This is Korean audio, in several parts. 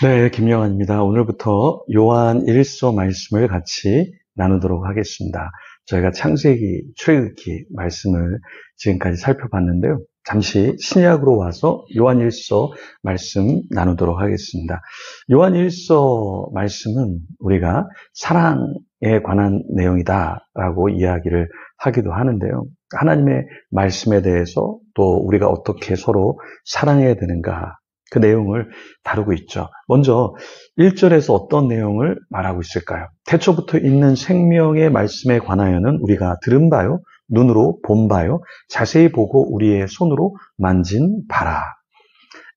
네, 김영환입니다. 오늘부터 요한 1서 말씀을 같이 나누도록 하겠습니다. 저희가 창세기, 출애굽기 말씀을 지금까지 살펴봤는데요. 잠시 신약으로 와서 요한 1서 말씀 나누도록 하겠습니다. 요한 1서 말씀은 우리가 사랑에 관한 내용이다라고 이야기를 하기도 하는데요. 하나님의 말씀에 대해서 또 우리가 어떻게 서로 사랑해야 되는가, 그 내용을 다루고 있죠. 먼저 1절에서 어떤 내용을 말하고 있을까요? 태초부터 있는 생명의 말씀에 관하여는 우리가 들은 바요, 눈으로 본 바요, 자세히 보고 우리의 손으로 만진 바라.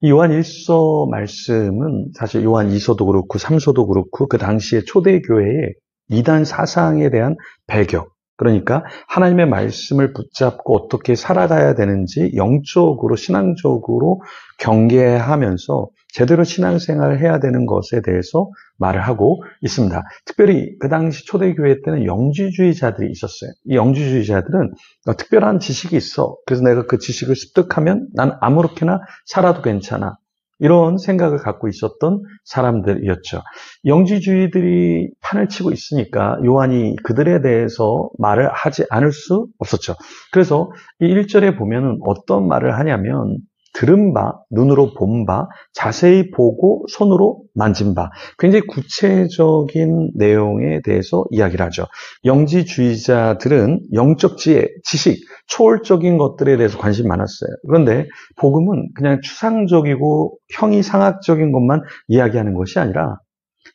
이 요한 1서 말씀은 사실 요한 2서도 그렇고 3서도 그렇고 그 당시의 초대교회의 이단 사상에 대한 배경, 그러니까 하나님의 말씀을 붙잡고 어떻게 살아가야 되는지 영적으로 신앙적으로 경계하면서 제대로 신앙생활을 해야 되는 것에 대해서 말을 하고 있습니다. 특별히 그 당시 초대교회 때는 영지주의자들이 있었어요. 이 영지주의자들은 특별한 지식이 있어. 그래서 내가 그 지식을 습득하면 난 아무렇게나 살아도 괜찮아. 이런 생각을 갖고 있었던 사람들이었죠. 영지주의들이 판을 치고 있으니까 요한이 그들에 대해서 말을 하지 않을 수 없었죠. 그래서 이 1절에 보면은 어떤 말을 하냐면 들은 바, 눈으로 본 바, 자세히 보고 손으로 만진 바, 굉장히 구체적인 내용에 대해서 이야기를 하죠. 영지주의자들은 영적 지혜, 지식, 초월적인 것들에 대해서 관심이 많았어요. 그런데 복음은 그냥 추상적이고 형이상학적인 것만 이야기하는 것이 아니라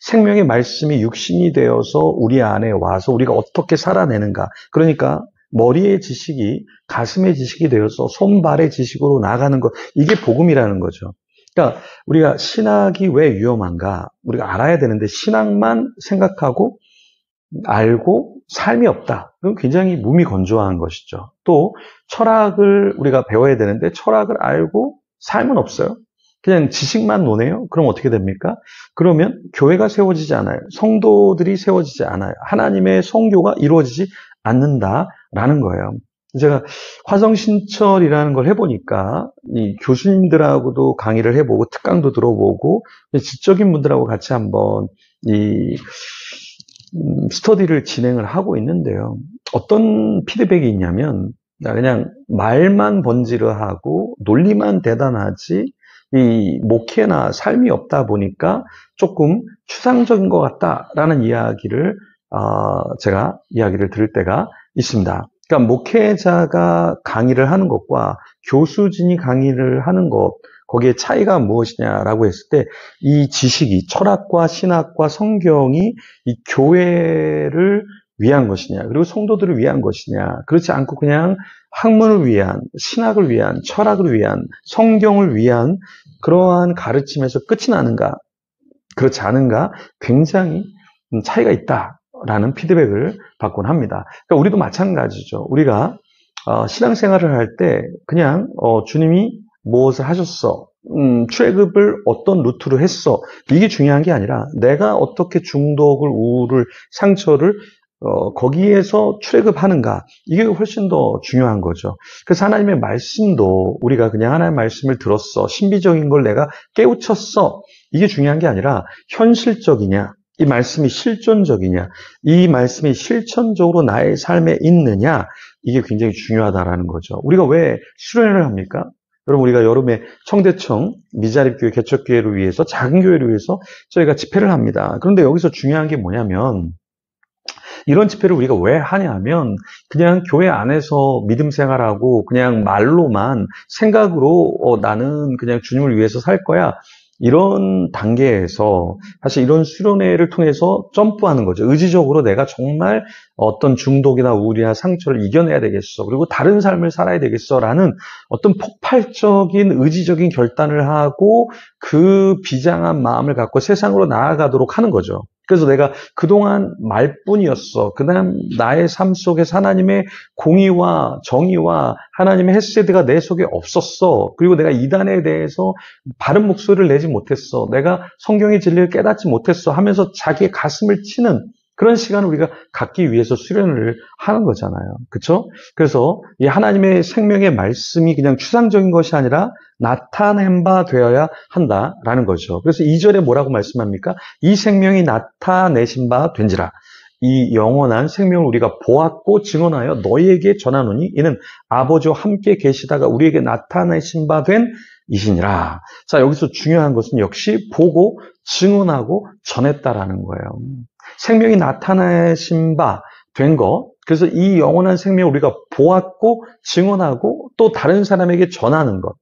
생명의 말씀이 육신이 되어서 우리 안에 와서 우리가 어떻게 살아내는가. 그러니까 머리의 지식이 가슴의 지식이 되어서 손발의 지식으로 나아가는 것. 이게 복음이라는 거죠. 그러니까 우리가 신학이 왜 위험한가? 우리가 알아야 되는데 신학만 생각하고 알고 삶이 없다. 그건 굉장히 무미건조한 것이죠. 또 철학을 우리가 배워야 되는데 철학을 알고 삶은 없어요. 그냥 지식만 노네요. 그럼 어떻게 됩니까? 그러면 교회가 세워지지 않아요. 성도들이 세워지지 않아요. 하나님의 성교가 이루어지지 않는다라는 거예요. 제가 화성신철이라는 걸 해보니까 이 교수님들하고도 강의를 해보고 특강도 들어보고 지적인 분들하고 같이 한번 이 스터디를 진행을 하고 있는데요. 어떤 피드백이 있냐면 그냥 말만 번지르하고 논리만 대단하지 이 목회나 삶이 없다 보니까 조금 추상적인 것 같다라는 이야기를 제가 이야기를 들을 때가 있습니다. 그러니까 목회자가 강의를 하는 것과 교수진이 강의를 하는 것, 거기에 차이가 무엇이냐라고 했을 때 이 지식이 철학과 신학과 성경이 이 교회를 위한 것이냐, 그리고 성도들을 위한 것이냐, 그렇지 않고 그냥 학문을 위한, 신학을 위한, 철학을 위한, 성경을 위한 그러한 가르침에서 끝이 나는가, 그렇지 않은가, 굉장히 차이가 있다라는 피드백을 받곤 합니다. 그러니까 우리도 마찬가지죠. 우리가 신앙생활을 할 때 그냥 주님이 무엇을 하셨어, 출애굽을 어떤 루트로 했어, 이게 중요한 게 아니라 내가 어떻게 중독을, 우울을, 상처를 거기에서 출애굽하는가, 이게 훨씬 더 중요한 거죠. 그래서 하나님의 말씀도 우리가 그냥 하나님의 말씀을 들었어, 신비적인 걸 내가 깨우쳤어, 이게 중요한 게 아니라 현실적이냐, 이 말씀이 실존적이냐, 이 말씀이 실천적으로 나의 삶에 있느냐, 이게 굉장히 중요하다라는 거죠. 우리가 왜 수련회를 합니까? 여러분, 우리가 여름에 청대청 미자립교회 개척교회를 위해서, 작은 교회를 위해서 저희가 집회를 합니다. 그런데 여기서 중요한 게 뭐냐면, 이런 집회를 우리가 왜 하냐면 그냥 교회 안에서 믿음 생활하고 그냥 말로만 생각으로 나는 그냥 주님을 위해서 살 거야, 이런 단계에서 사실 이런 수련회를 통해서 점프하는 거죠. 의지적으로 내가 정말 어떤 중독이나 우울이나 상처를 이겨내야 되겠어, 그리고 다른 삶을 살아야 되겠어라는 어떤 폭발적인 의지적인 결단을 하고 그 비장한 마음을 갖고 세상으로 나아가도록 하는 거죠. 그래서 내가 그동안 말뿐이었어. 그다음 나의 삶 속에서 하나님의 공의와 정의와 하나님의 헤세드가 내 속에 없었어. 그리고 내가 이단에 대해서 바른 목소리를 내지 못했어. 내가 성경의 진리를 깨닫지 못했어 하면서 자기의 가슴을 치는 그런 시간을 우리가 갖기 위해서 수련을 하는 거잖아요. 그렇죠? 그래서 이 하나님의 생명의 말씀이 그냥 추상적인 것이 아니라 나타낸 바 되어야 한다라는 거죠. 그래서 2절에 뭐라고 말씀합니까? 이 생명이 나타내신 바 된지라. 이 영원한 생명을 우리가 보았고 증언하여 너희에게 전하노니 이는 아버지와 함께 계시다가 우리에게 나타내신 바 된 이시니라. 자, 여기서 중요한 것은 역시 보고 증언하고 전했다라는 거예요. 생명이 나타내신 바 된 것, 그래서 이 영원한 생명을 우리가 보았고 증언하고 또 다른 사람에게 전하는 것,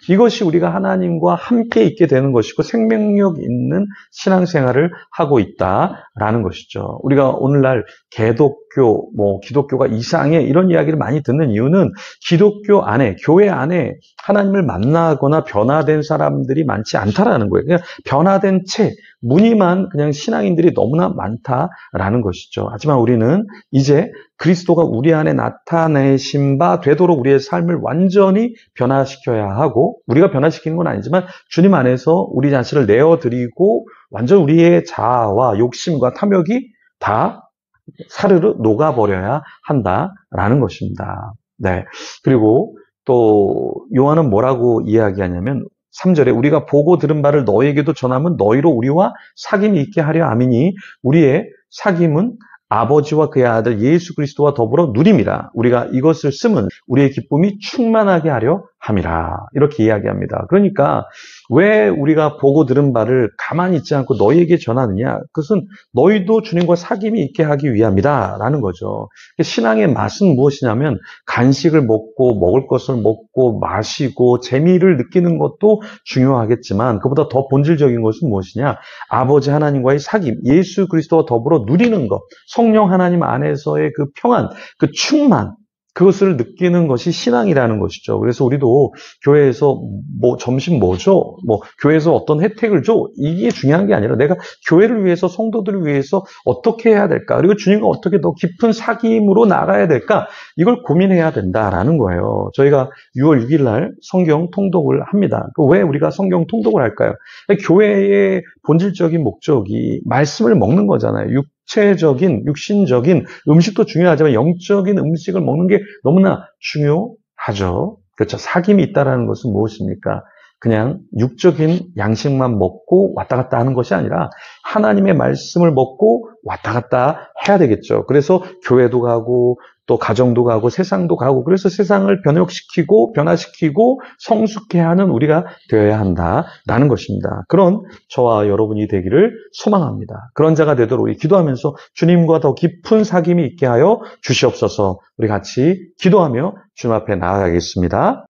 이것이 우리가 하나님과 함께 있게 되는 것이고 생명력 있는 신앙생활을 하고 있다라는 것이죠. 우리가 오늘날 개독교, 기독교가 이상해 이런 이야기를 많이 듣는 이유는 기독교 안에, 교회 안에 하나님을 만나거나 변화된 사람들이 많지 않다라는 거예요. 그냥 변화된 채, 무늬만 그냥 신앙인들이 너무나 많다라는 것이죠. 하지만 우리는 이제 그리스도가 우리 안에 나타내신 바 되도록 우리의 삶을 완전히 변화시켜야 하고, 우리가 변화시키는 건 아니지만 주님 안에서 우리 자신을 내어드리고 완전 우리의 자아와 욕심과 탐욕이 다 사르르 녹아버려야 한다라는 것입니다. 네. 그리고 또 요한은 뭐라고 이야기하냐면 3절에 우리가 보고 들은 바를 너희에게도 전하면 너희로 우리와 사귐이 있게 하려 함이니 우리의 사귐은 아버지와 그의 아들 예수 그리스도와 더불어 누림이라. 우리가 이것을 쓰면 우리의 기쁨이 충만하게 하려 함이라. 이렇게 이야기합니다. 그러니까 왜 우리가 보고 들은 바를 가만히 있지 않고 너희에게 전하느냐? 그것은 너희도 주님과 사귐이 있게 하기 위함이다 라는 거죠. 신앙의 맛은 무엇이냐면 간식을 먹고 먹을 것을 먹고 마시고 재미를 느끼는 것도 중요하겠지만 그보다 더 본질적인 것은 무엇이냐? 아버지 하나님과의 사귐, 예수 그리스도와 더불어 누리는 것, 성령 하나님 안에서의 그 평안, 그 충만, 그것을 느끼는 것이 신앙이라는 것이죠. 그래서 우리도 교회에서 점심 뭐 줘? 교회에서 어떤 혜택을 줘? 이게 중요한 게 아니라 내가 교회를 위해서, 성도들을 위해서 어떻게 해야 될까? 그리고 주님과 어떻게 더 깊은 사귐으로 나가야 될까? 이걸 고민해야 된다라는 거예요. 저희가 6월 6일 날 성경 통독을 합니다. 왜 우리가 성경 통독을 할까요? 교회의 본질적인 목적이 말씀을 먹는 거잖아요. 육체적인, 육신적인 음식도 중요하지만 영적인 음식을 먹는 게 너무나 중요하죠. 그렇죠. 사귐이 있다는 것은 무엇입니까? 그냥 육적인 양식만 먹고 왔다 갔다 하는 것이 아니라 하나님의 말씀을 먹고 왔다 갔다 해야 되겠죠. 그래서 교회도 가고 또 가정도 가고 세상도 가고, 그래서 세상을 변화시키고 성숙해 하는 우리가 되어야 한다라는 것입니다. 그런 저와 여러분이 되기를 소망합니다. 그런 자가 되도록 우리 기도하면서 주님과 더 깊은 사귐이 있게 하여 주시옵소서. 우리 같이 기도하며 주님 앞에 나아가겠습니다.